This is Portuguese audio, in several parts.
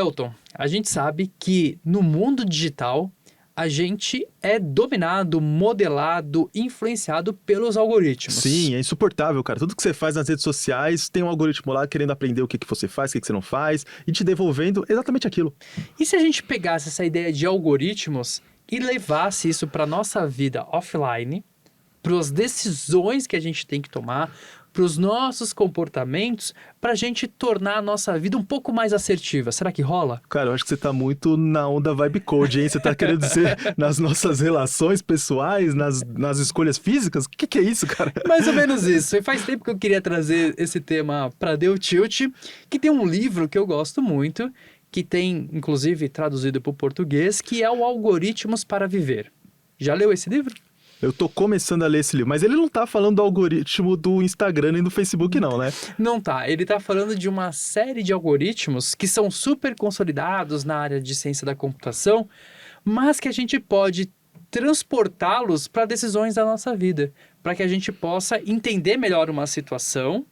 Elton, a gente sabe que no mundo digital a gente é dominado, modelado, influenciado pelos algoritmos. Sim, é insuportável, cara. Tudo que você faz nas redes sociais tem um algoritmo lá querendo aprender o que você faz, o que você não faz, e te devolvendo exatamente aquilo. E se a gente pegasse essa ideia de algoritmos e levasse isso para nossa vida offline, para as decisões que a gente tem que tomar, para os nossos comportamentos, para a gente tornar a nossa vida um pouco mais assertiva? Será que rola? Cara, eu acho que você tá muito na onda vibe code, hein? Você tá querendo dizer nas nossas relações pessoais, nas escolhas físicas? O que é isso, cara? Mais ou menos isso. E faz tempo que eu queria trazer esse tema para Deu Tilt, que tem um livro que eu gosto muito, que tem, inclusive, traduzido para o português, que é o Algoritmos para Viver. Já leu esse livro? Eu tô começando a ler esse livro, mas ele não tá falando do algoritmo do Instagram nem do Facebook, não, né? Não tá. Ele tá falando de uma série de algoritmos que são super consolidados na área de ciência da computação, mas que a gente pode transportá-los para decisões da nossa vida, para que a gente possa entender melhor uma situação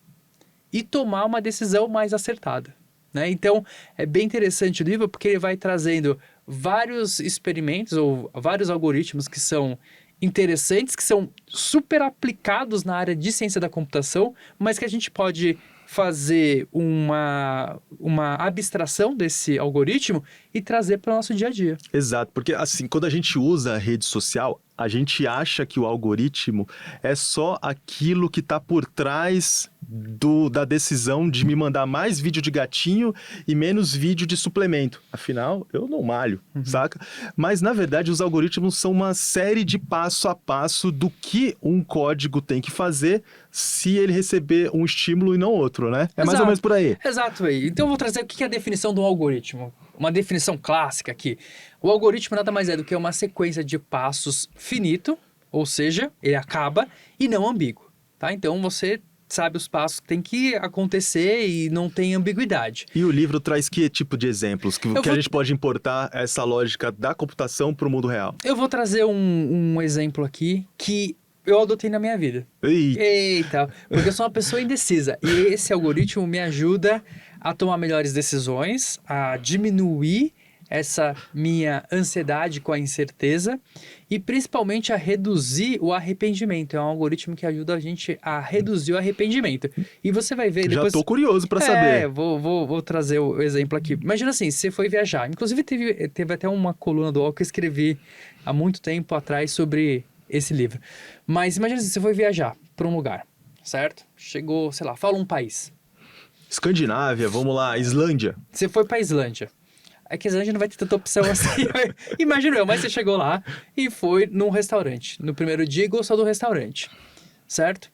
e tomar uma decisão mais acertada, né? Então, é bem interessante o livro porque ele vai trazendo vários experimentos ou vários algoritmos que são interessantes, que são super aplicados na área de ciência da computação, mas que a gente pode fazer uma abstração desse algoritmo e trazer para o nosso dia a dia. Exato, porque assim, quando a gente usa a rede social, a gente acha que o algoritmo é só aquilo que está por trás da decisão de me mandar mais vídeo de gatinho e menos vídeo de suplemento. Afinal, eu não malho, saca? Mas, na verdade, os algoritmos são uma série de passo a passo do que um código tem que fazer se ele receber um estímulo e não outro, né? É mais ou menos por aí. Exato aí. Então eu vou trazer o que é a definição de um algoritmo. Uma definição clássica aqui. O algoritmo nada mais é do que uma sequência de passos finito, ou seja, ele acaba, e não ambíguo, tá? Então você sabe os passos que tem que acontecer e não tem ambiguidade. E o livro traz que tipo de exemplos que a gente pode importar essa lógica da computação para o mundo real? Eu vou trazer um exemplo aqui que eu adotei na minha vida. Eita, porque eu sou uma pessoa indecisa. E esse algoritmo me ajuda a tomar melhores decisões, a diminuir essa minha ansiedade com a incerteza e principalmente a reduzir o arrependimento. É um algoritmo que ajuda a gente a reduzir o arrependimento. E você vai ver depois... Já tô curioso para saber. Vou trazer o exemplo aqui. Imagina assim, você foi viajar. Inclusive teve até uma coluna do UOL que eu escrevi há muito tempo atrás sobre esse livro. Mas imagina assim, você foi viajar para um lugar, certo? Chegou, sei lá, fala um país. Escandinávia, vamos lá, Islândia. Você foi para Islândia. É que a Islândia não vai ter tanta opção assim. Imagino eu, mas você chegou lá e foi num restaurante. No primeiro dia gostou do restaurante, certo?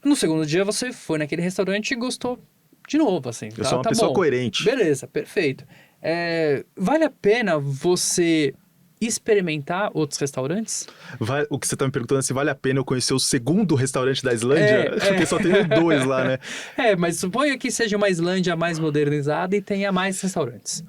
No segundo dia você foi naquele restaurante e gostou de novo, assim. Eu sou uma pessoa bom. coerente. Beleza, perfeito. Vale a pena você experimentar outros restaurantes? O que você tá me perguntando é se vale a pena eu conhecer o segundo restaurante da Islândia? Porque só tem dois lá, né? Mas suponha que seja uma Islândia mais modernizada e tenha mais restaurantes.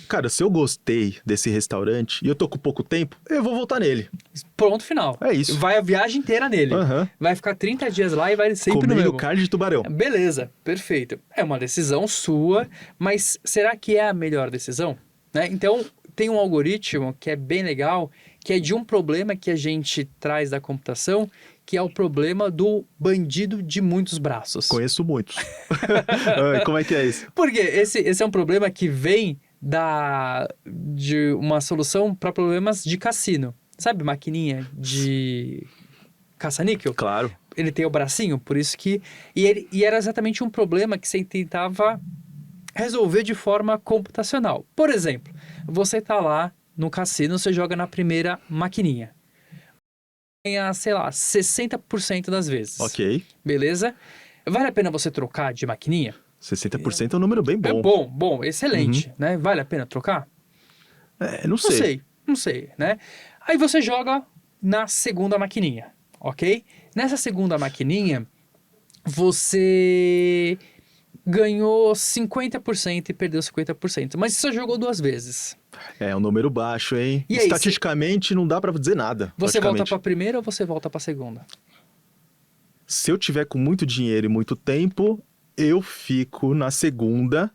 Cara, se eu gostei desse restaurante e eu tô com pouco tempo, eu vou voltar nele. Pronto, final. É isso. Vai a viagem inteira nele. Vai ficar 30 dias lá e vai sempre no mesmo. Carne de tubarão. Beleza, perfeito. É uma decisão sua, mas será que é a melhor decisão? Né? Então, tem um algoritmo que é bem legal, que é de um problema que a gente traz da computação, que é o problema do bandido de muitos braços. Conheço muitos. Como é que é isso? Porque esse é um problema que vem de uma solução para problemas de cassino. Sabe, maquininha de caça-níquel? Claro. Ele tem o bracinho, por isso que... E era exatamente um problema que você tentava resolver de forma computacional. Por exemplo, você está lá no cassino, você joga na primeira maquininha. Ganha, sei lá, 60% das vezes. Ok. Beleza? Vale a pena você trocar de maquininha? 60% é um número bem bom. É bom, excelente, né? Vale a pena trocar? Não sei. Não sei, né? Aí você joga na segunda maquininha, ok? Nessa segunda maquininha, você ganhou 50% e perdeu 50%, mas você só jogou 2 vezes. É um número baixo, hein? E aí, estatisticamente não dá pra dizer nada. Você volta pra primeira ou você volta pra segunda? Se eu tiver com muito dinheiro e muito tempo, eu fico na segunda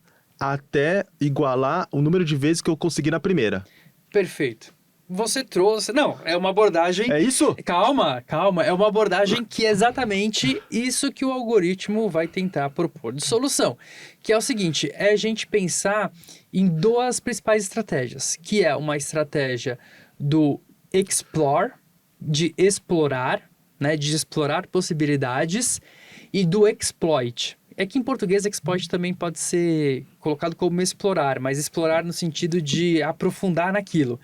até igualar o número de vezes que eu consegui na primeira. Perfeito. Você trouxe... Não, é uma abordagem... É isso? Calma. É uma abordagem que é exatamente isso que o algoritmo vai tentar propor de solução. Que é o seguinte, é a gente pensar em duas principais estratégias. Que é uma estratégia do explore, de explorar, né? De explorar possibilidades, e do exploit. É que em português exploit também pode ser colocado como explorar, mas explorar no sentido de aprofundar naquilo.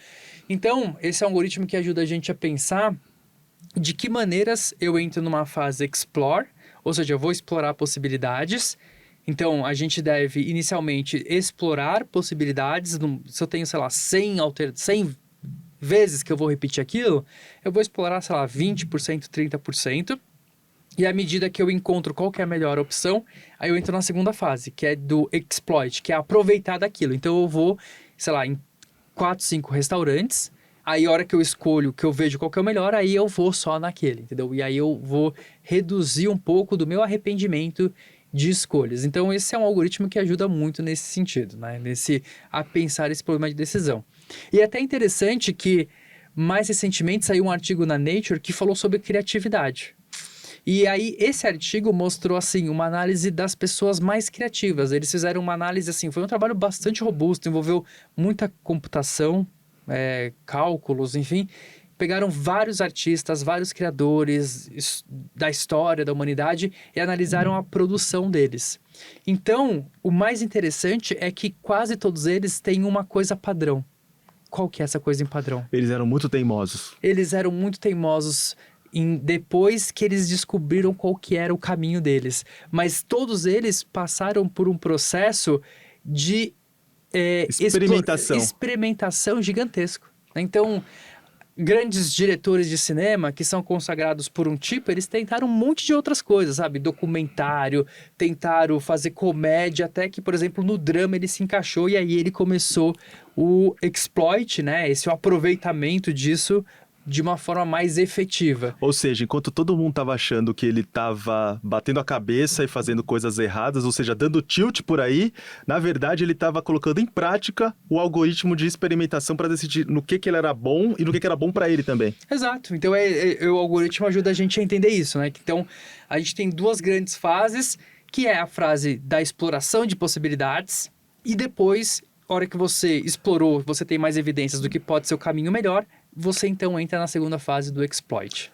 Então, esse é um algoritmo que ajuda a gente a pensar de que maneiras eu entro numa fase explore, ou seja, eu vou explorar possibilidades. Então, a gente deve inicialmente explorar possibilidades. Se eu tenho, sei lá, 100 vezes que eu vou repetir aquilo, eu vou explorar, sei lá, 20%, 30%. E à medida que eu encontro qual que é a melhor opção, aí eu entro na segunda fase, que é do exploit, que é aproveitar daquilo. Então eu vou, sei lá, em 4, 5 restaurantes, aí a hora que eu escolho, que eu vejo qual que é o melhor, aí eu vou só naquele, entendeu? E aí eu vou reduzir um pouco do meu arrependimento de escolhas. Então esse é um algoritmo que ajuda muito nesse sentido, né? A pensar esse problema de decisão. E é até interessante que, mais recentemente, saiu um artigo na Nature que falou sobre criatividade. E aí, esse artigo mostrou, assim, uma análise das pessoas mais criativas. Eles fizeram uma análise, assim, foi um trabalho bastante robusto, envolveu muita computação, cálculos, enfim. Pegaram vários artistas, vários criadores da história da humanidade e analisaram a produção deles. Então, o mais interessante é que quase todos eles têm uma coisa padrão. Qual que é essa coisa em padrão? Eles eram muito teimosos. Eles eram muito teimosos depois que eles descobriram qual que era o caminho deles. Mas todos eles passaram por um processo de experimentação gigantesco. Então, grandes diretores de cinema que são consagrados por um tipo, eles tentaram um monte de outras coisas, sabe? Documentário, tentaram fazer comédia, até que, por exemplo, no drama ele se encaixou e aí ele começou o exploit, né? O aproveitamento disso de uma forma mais efetiva. Ou seja, enquanto todo mundo estava achando que ele estava batendo a cabeça e fazendo coisas erradas, ou seja, dando tilt por aí, na verdade ele estava colocando em prática o algoritmo de experimentação para decidir no que ele era bom e no que era bom para ele também. Exato. Então o algoritmo ajuda a gente a entender isso, né? Então a gente tem duas grandes fases, que é a fase da exploração de possibilidades e depois, a hora que você explorou, você tem mais evidências do que pode ser o caminho melhor, você então entra na segunda fase do exploit.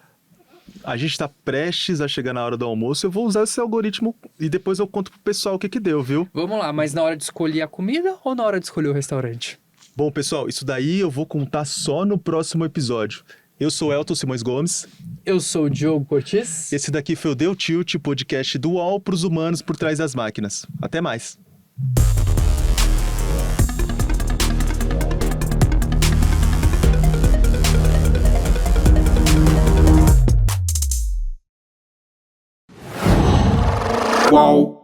A gente está prestes a chegar na hora do almoço, eu vou usar esse algoritmo e depois eu conto pro pessoal o que deu, viu? Vamos lá, mas na hora de escolher a comida ou na hora de escolher o restaurante? Bom, pessoal, isso daí eu vou contar só no próximo episódio. Eu sou Elton Simões Gomes. Eu sou o Diogo Cortis. Esse daqui foi o Deu Tilt, podcast do UOL para os humanos por trás das máquinas. Até mais. Qual?